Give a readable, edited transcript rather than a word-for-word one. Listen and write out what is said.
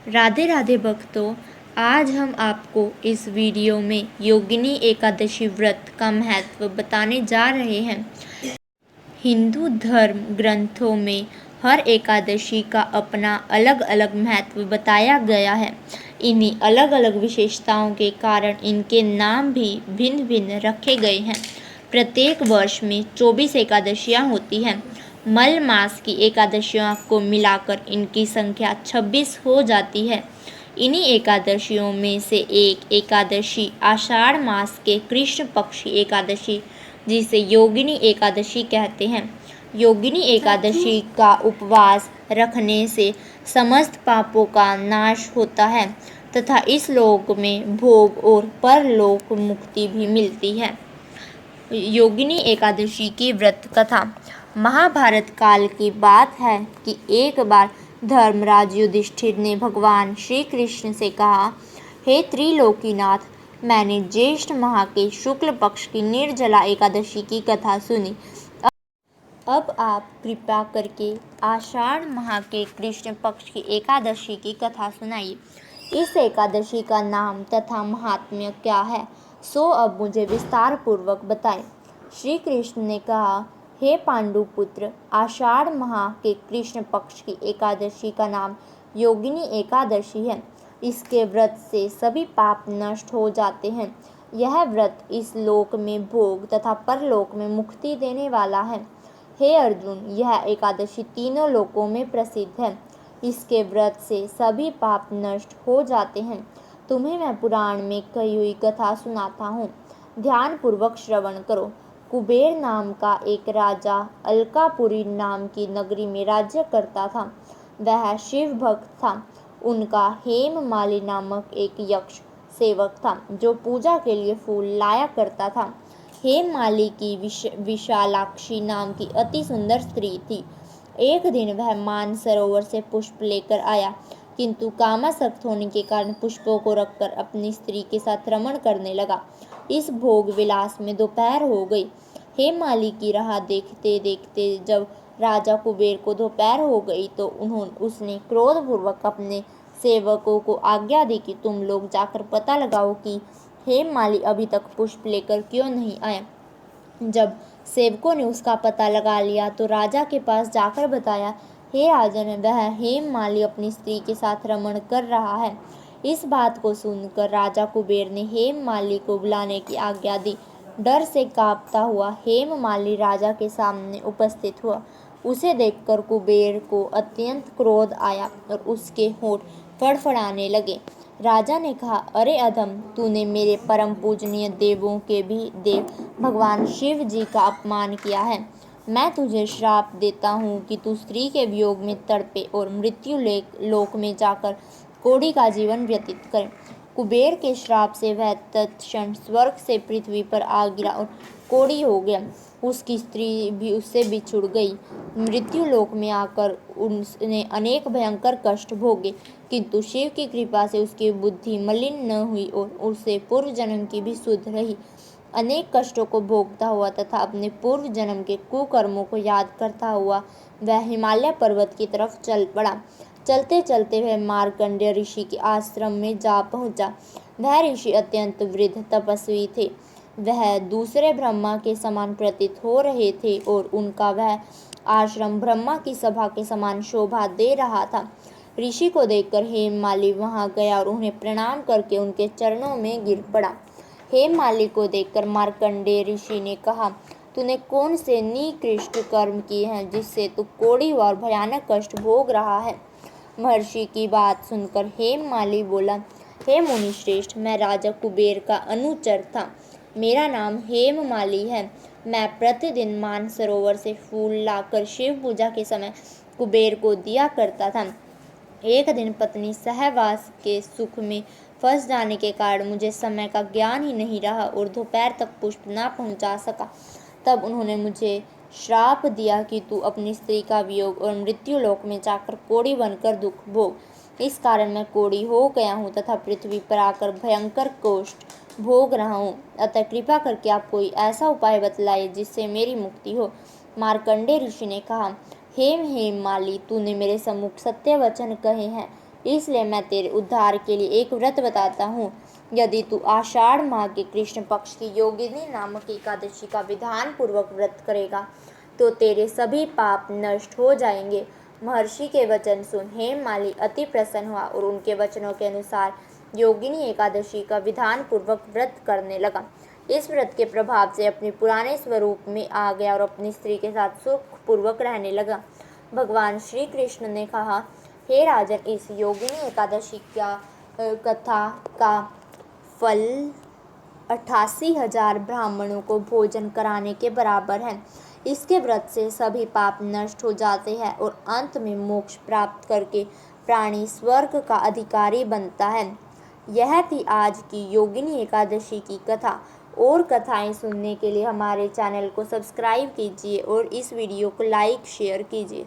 राधे राधे भक्तों, आज हम आपको इस वीडियो में योगिनी एकादशी व्रत का महत्व बताने जा रहे हैं। हिंदू धर्म ग्रंथों में हर एकादशी का अपना अलग अलग महत्व बताया गया है। इन्हीं अलग अलग विशेषताओं के कारण इनके नाम भी भिन्न भिन्न रखे गए हैं। प्रत्येक वर्ष में 24 एकादशियाँ होती हैं। मल मास की एकादशियों को मिलाकर इनकी संख्या 26 हो जाती है। इन्हीं एकादशियों में से एक एकादशी आषाढ़ मास के कृष्ण पक्ष की एकादशी, जिसे योगिनी एकादशी कहते हैं। योगिनी एकादशी का उपवास रखने से समस्त पापों का नाश होता है तथा इस लोक में भोग और परलोक मुक्ति भी मिलती है। योगिनी एकादशी की व्रत कथा। महाभारत काल की बात है कि एक बार धर्मराज युधिष्ठिर ने भगवान श्री कृष्ण से कहा, हे त्रिलोकीनाथ, मैंने ज्येष्ठ माह के शुक्ल पक्ष की निर्जला एकादशी की कथा सुनी। अब आप कृपा करके आषाढ़ माह के कृष्ण पक्ष की एकादशी की कथा सुनाइए। इस एकादशी का नाम तथा महात्म्य क्या है, सो अब मुझे विस्तार पूर्वक बताएं। श्री कृष्ण ने कहा, हे पांडुपुत्र, आषाढ़ माह के कृष्ण पक्ष की एकादशी का नाम योगिनी एकादशी है। इसके व्रत से सभी पाप नष्ट हो जाते हैं। यह व्रत इस लोक में भोग तथा परलोक में मुक्ति देने वाला है। हे अर्जुन, यह एकादशी तीनों लोकों में प्रसिद्ध है। इसके व्रत से सभी पाप नष्ट हो जाते हैं। तुम्हें मैं पुराण में कही हुई कथा सुनाता हूँ, ध्यान पूर्वक श्रवण करो। कुबेर नाम का एक राजा अलकापुरी नाम की नगरी में राज्य करता था। वह शिव भक्त था। उनका हेममाली नामक एक यक्ष सेवक था, जो पूजा के लिए फूल लाया करता था। हेममाली की विशालाक्षी नाम की अति सुंदर स्त्री थी। एक दिन वह मानसरोवर से पुष्प लेकर आया, किंतु कामासक्त होने के कारण पुष्पों को रखकर अपनी स्त्री के साथ रमण करने लगा। इस भोग विलास में दोपहर हो गई। हेममाली की राह देखते देखते जब राजा कुबेर को दोपहर हो गई तो उसने क्रोधपूर्वक अपने सेवकों को आज्ञा दी कि तुम लोग जाकर पता लगाओ कि हेममाली अभी तक पुष्प लेकर क्यों नहीं आया। जब सेवकों ने उसका पता लगा लिया तो राजा के पास जाकर बताया, हे राजन, वह हेममाली अपनी स्त्री के साथ रमण कर रहा है। इस बात को सुनकर राजा कुबेर ने हेममाली को बुलाने की आज्ञा दी। डर से कांपता हुआ हेममाली राजा के सामने उपस्थित हुआ। उसे देखकर कुबेर को अत्यंत क्रोध आया और उसके होंठ फड़फड़ाने लगे। राजा ने कहा, अरे अधम, तूने मेरे परम पूजनीय देवों के भी देव भगवान शिव जी का अपमान किया है। मैं तुझे श्राप देता हूँ कि तू स्त्री के वियोग में तड़पे और मृत्यु लोक में जाकर कोढ़ी का जीवन व्यतीत करे। कुबेर के श्राप से वह तत्क्षण स्वर्ग से पृथ्वी पर आ गिरा और कोढ़ी हो गया। उसकी स्त्री भी उससे बिछुड़ गई। मृत्यु लोक में आकर उसने अनेक भयंकर कष्ट भोगे, किंतु शिव की कृपा से उसकी बुद्धि मलिन न हुई और उसे पूर्व जन्म की भी सुध रही। अनेक कष्टों को भोगता हुआ तथा अपने पूर्व जन्म के कुकर्मों को याद करता हुआ वह हिमालय पर्वत की तरफ चल पड़ा। चलते चलते वह मार्कंडेय ऋषि के आश्रम में जा पहुंचा। वह ऋषि अत्यंत वृद्ध तपस्वी थे। वह दूसरे ब्रह्मा के समान प्रतीत हो रहे थे और उनका वह आश्रम ब्रह्मा की सभा के समान शोभा दे रहा था। ऋषि को देखकर हेममाली वहां गया और उन्हें प्रणाम करके उनके चरणों में गिर पड़ा। हेममाली को देखकर मार्कंडेय ऋषि ने कहा, तूने कौन से निकृष्ट कर्म किए हैं जिससे तू कोढ़ी और भयानक कष्ट भोग रहा है। महर्षि की बात सुनकर हेममाली बोला, हे मुनिश्रेष्ठ, मैं राजा कुबेर का अनुचर था। मेरा नाम हेममाली है। मैं प्रतिदिन मानसरोवर से फूल लाकर शिव पूजा के समय कुबेर को दिया करता था। एक दिन पत्नी सहवास के सुख में फंस जाने के कारण मुझे समय का ज्ञान ही नहीं रहा और दोपहर तक पुष्प ना पहुंचा सका। तब उन्होंने मुझे श्राप दिया कि तू अपनी स्त्री का वियोग और मृत्यु लोक में जाकर कोढ़ी बनकर दुख भोग। इस कारण मैं कोढ़ी हो गया हूँ तथा पृथ्वी पर आकर भयंकर कष्ट भोग रहा हूँ। अतः कृपा करके आप कोई ऐसा उपाय बतलाइए जिससे मेरी मुक्ति हो। मार्कंडेय ऋषि ने कहा, हेममाली, तूने मेरे सम्मुख सत्य वचन कहे हैं। इसलिए मैं तेरे उद्धार के लिए एक व्रत बताता हूँ। यदि तू आषाढ़ माह के कृष्ण पक्ष की योगिनी नामक एकादशी का विधान पूर्वक व्रत करेगा तो तेरे सभी पाप नष्ट हो जाएंगे। महर्षि के वचन सुन हेममाली अति प्रसन्न हुआ और उनके वचनों के अनुसार योगिनी एकादशी का विधान पूर्वक व्रत करने लगा। इस व्रत के प्रभाव से अपने पुराने स्वरूप में आ गया और अपनी स्त्री के साथ सुखपूर्वक रहने लगा। भगवान श्री कृष्ण ने कहा, हे राजन, इस योगिनी एकादशी कथा का फल 88,000 ब्राह्मणों को भोजन कराने के बराबर है। इसके व्रत से सभी पाप नष्ट हो जाते हैं और अंत में मोक्ष प्राप्त करके प्राणी स्वर्ग का अधिकारी बनता है। यह थी आज की योगिनी एकादशी की कथा। और कथाएं सुनने के लिए हमारे चैनल को सब्सक्राइब कीजिए और इस वीडियो को लाइक शेयर कीजिए।